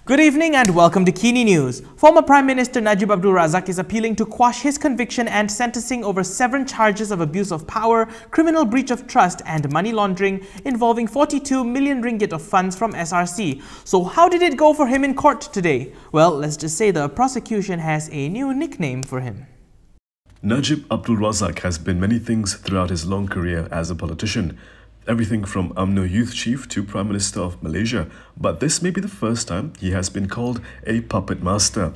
Good evening and welcome to Kini News. Former Prime Minister Najib Abdul Razak is appealing to quash his conviction and sentencing over 7 charges of abuse of power, criminal breach of trust and money laundering involving 42 million ringgit of funds from SRC. So how did it go for him in court today? Well, let's just say the prosecution has a new nickname for him. Najib Abdul Razak has been many things throughout his long career as a politician. Everything from UMNO Youth Chief to Prime Minister of Malaysia, but this may be the first time he has been called a puppet master.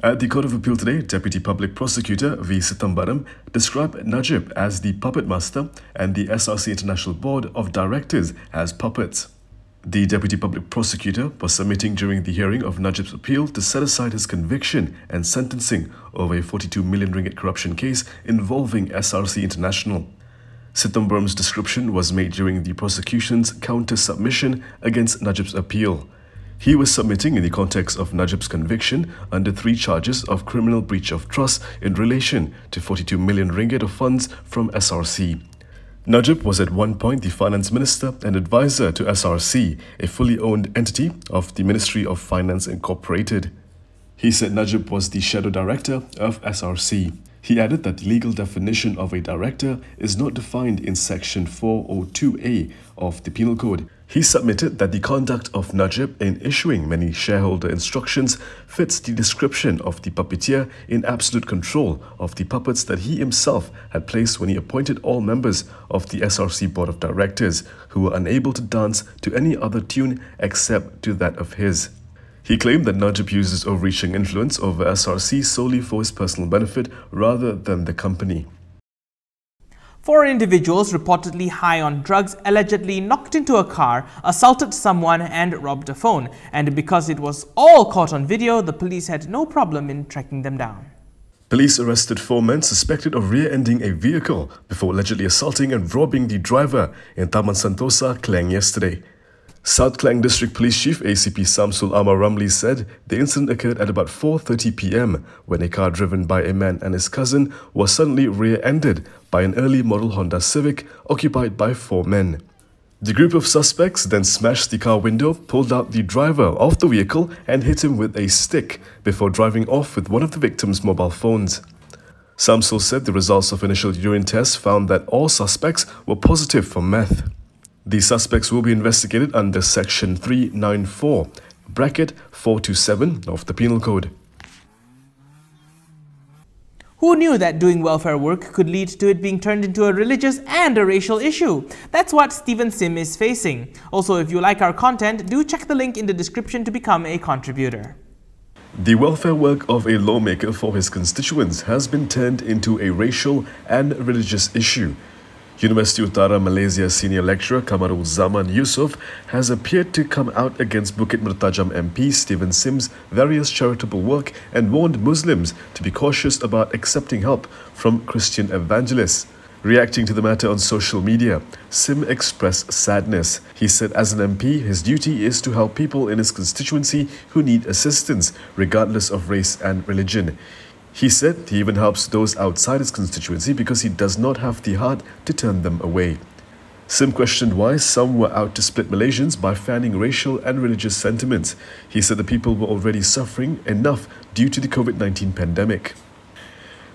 At the Court of Appeal today, Deputy Public Prosecutor V Sithambaram described Najib as the puppet master and the SRC International Board of Directors as puppets. The Deputy Public Prosecutor was submitting during the hearing of Najib's appeal to set aside his conviction and sentencing over a 42 million ringgit corruption case involving SRC International. Sithambaram's description was made during the prosecution's counter-submission against Najib's appeal. He was submitting in the context of Najib's conviction under 3 charges of criminal breach of trust in relation to 42 million ringgit of funds from SRC. Najib was at one point the finance minister and advisor to SRC, a fully owned entity of the Ministry of Finance Incorporated. He said Najib was the shadow director of SRC. He added that the legal definition of a director is not defined in Section 402A of the Penal Code. He submitted that the conduct of Najib in issuing many shareholder instructions fits the description of the puppeteer in absolute control of the puppets that he himself had placed when he appointed all members of the SRC Board of Directors, who were unable to dance to any other tune except to that of his. He claimed that Najib uses overreaching influence over SRC solely for his personal benefit rather than the company. 4 individuals reportedly high on drugs allegedly knocked into a car, assaulted someone and robbed a phone. And because it was all caught on video, the police had no problem in tracking them down. Police arrested 4 men suspected of rear-ending a vehicle before allegedly assaulting and robbing the driver in Taman Sentosa, Klang yesterday. South Klang District Police Chief ACP Samsul Amar Ramli said the incident occurred at about 4:30 p.m. when a car driven by a man and his cousin was suddenly rear-ended by an early model Honda Civic occupied by 4 men. The group of suspects then smashed the car window, pulled out the driver off the vehicle and hit him with a stick before driving off with one of the victim's mobile phones. Samsul said the results of initial urine tests found that all suspects were positive for meth. The suspects will be investigated under Section 394, bracket 427 of the Penal Code. Who knew that doing welfare work could lead to it being turned into a religious and a racial issue? That's what Stephen Sim is facing. Also, if you like our content, do check the link in the description to become a contributor. The welfare work of a lawmaker for his constituents has been turned into a racial and religious issue. University Utara Malaysia senior lecturer Kamarul Zaman Yusof has appeared to come out against Bukit Mertajam MP Stephen Sim's various charitable work and warned Muslims to be cautious about accepting help from Christian evangelists. Reacting to the matter on social media, Sim expressed sadness. He said as an MP, his duty is to help people in his constituency who need assistance, regardless of race and religion. He said he even helps those outside his constituency because he does not have the heart to turn them away. Sim questioned why some were out to split Malaysians by fanning racial and religious sentiments. He said the people were already suffering enough due to the COVID-19 pandemic.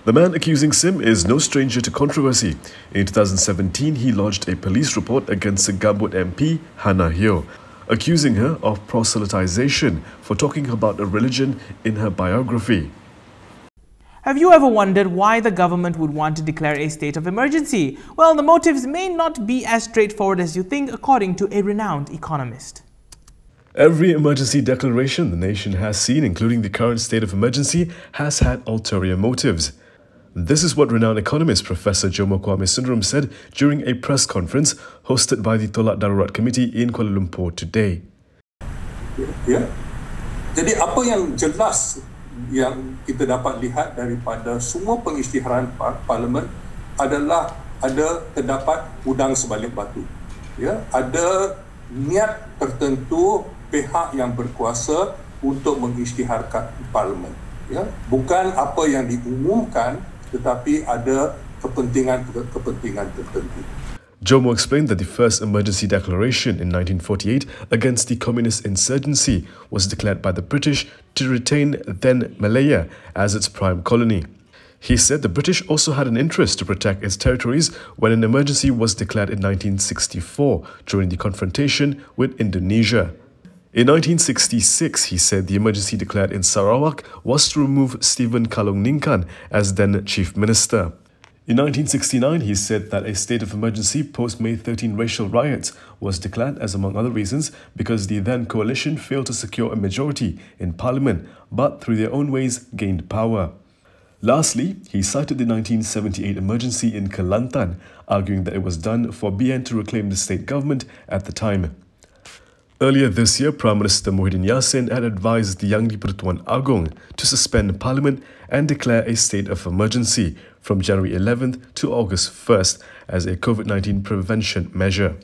The man accusing Sim is no stranger to controversy. In 2017, he lodged a police report against Segambut MP Hannah Hyo, accusing her of proselytization for talking about a religion in her biography. Have you ever wondered why the government would want to declare a state of emergency? Well, the motives may not be as straightforward as you think, according to a renowned economist. Every emergency declaration the nation has seen, including the current state of emergency, has had ulterior motives. This is what renowned economist Professor Jomo Kwame Sundaram said during a press conference hosted by the Tolak Darurat Committee in Kuala Lumpur today. Ya. Jadi apa yang jelas yang kita dapat lihat daripada semua pengisytiharan parlimen adalah terdapat udang sebalik batu. Ya, ada niat tertentu pihak yang berkuasa untuk mengisytiharkan parlimen. Ya, bukan apa yang diumumkan tetapi ada kepentingan tertentu. Jomo explained that the first emergency declaration in 1948 against the communist insurgency was declared by the British to retain then Malaya as its prime colony. He said the British also had an interest to protect its territories when an emergency was declared in 1964 during the confrontation with Indonesia. In 1966, he said the emergency declared in Sarawak was to remove Stephen Kalong Ningkan as then Chief Minister. In 1969, he said that a state of emergency post-May 13 racial riots was declared as, among other reasons, because the then coalition failed to secure a majority in parliament, but through their own ways gained power. Lastly, he cited the 1978 emergency in Kelantan, arguing that it was done for BN to reclaim the state government at the time. Earlier this year, Prime Minister Muhyiddin Yassin had advised the Yang di-Pertuan Agong to suspend parliament and declare a state of emergency from January 11th to August 1st as a COVID-19 prevention measure.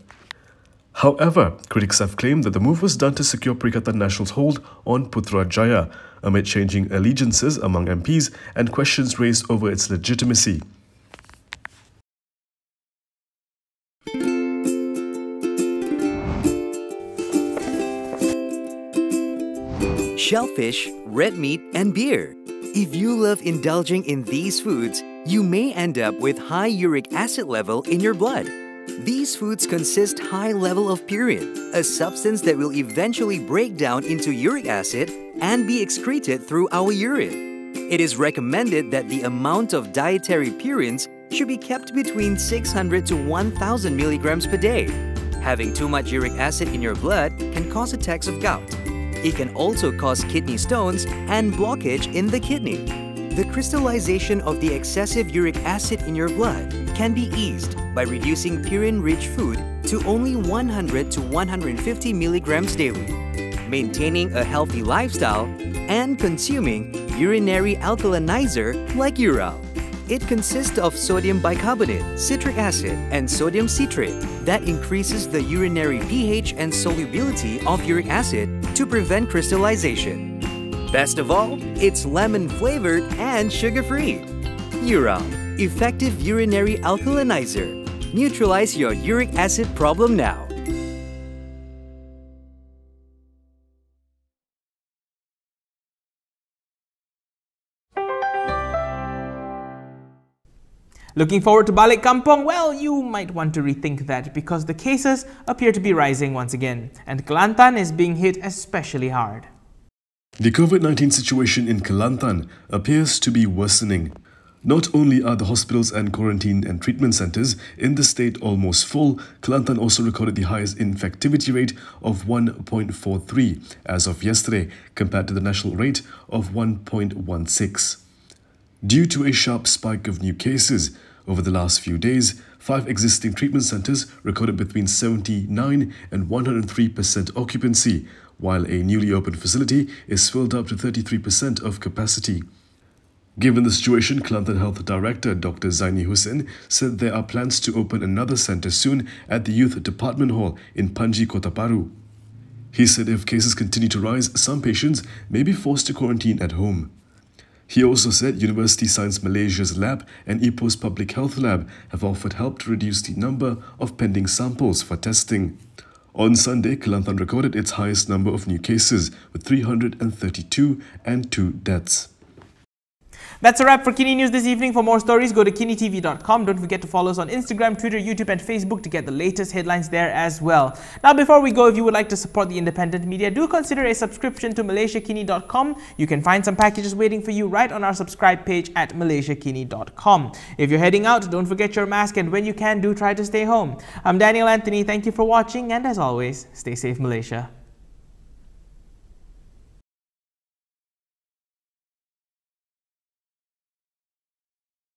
However, critics have claimed that the move was done to secure Perikatan Nasional's hold on Putrajaya amid changing allegiances among MPs and questions raised over its legitimacy. Shellfish, red meat, and beer. If you love indulging in these foods, you may end up with high uric acid level in your blood. These foods consist high level of purine, a substance that will eventually break down into uric acid and be excreted through our urine. It is recommended that the amount of dietary purines should be kept between 600 to 1000 milligrams per day. Having too much uric acid in your blood can cause attacks of gout. It can also cause kidney stones and blockage in the kidney. The crystallization of the excessive uric acid in your blood can be eased by reducing purine-rich food to only 100 to 150 milligrams daily, maintaining a healthy lifestyle, and consuming urinary alkalinizer like Ural. It consists of sodium bicarbonate, citric acid, and sodium citrate that increases the urinary pH and solubility of uric acid to prevent crystallization. Best of all, it's lemon-flavored and sugar-free. Ural, effective urinary alkalinizer. Neutralize your uric acid problem now. Looking forward to Balik Kampung? Well, you might want to rethink that because the cases appear to be rising once again, and Kelantan is being hit especially hard. The COVID-19 situation in Kelantan appears to be worsening. Not only are the hospitals and quarantine and treatment centres in the state almost full, Kelantan also recorded the highest infectivity rate of 1.43 as of yesterday, compared to the national rate of 1.16. Due to a sharp spike of new cases over the last few days, 5 existing treatment centres recorded between 79 and 103% occupancy, while a newly opened facility is filled up to 33% of capacity. Given the situation, Kelantan Health Director Dr. Zaini Hussein said there are plans to open another centre soon at the Youth Department Hall in Panji, Kota Baru. He said if cases continue to rise, some patients may be forced to quarantine at home. He also said University Science Malaysia's lab and Ipoh's Public Health Lab have offered help to reduce the number of pending samples for testing. On Sunday, Kelantan recorded its highest number of new cases, with 332 and 2 deaths. That's a wrap for Kini News this evening. For more stories, go to kinitv.com. Don't forget to follow us on Instagram, Twitter, YouTube and Facebook to get the latest headlines there as well. Now, before we go, if you would like to support the independent media, do consider a subscription to malaysiakini.com. You can find some packages waiting for you right on our subscribe page at malaysiakini.com. If you're heading out, don't forget your mask, and when you can, do try to stay home. I'm Daniel Anthony. Thank you for watching, and as always, stay safe, Malaysia.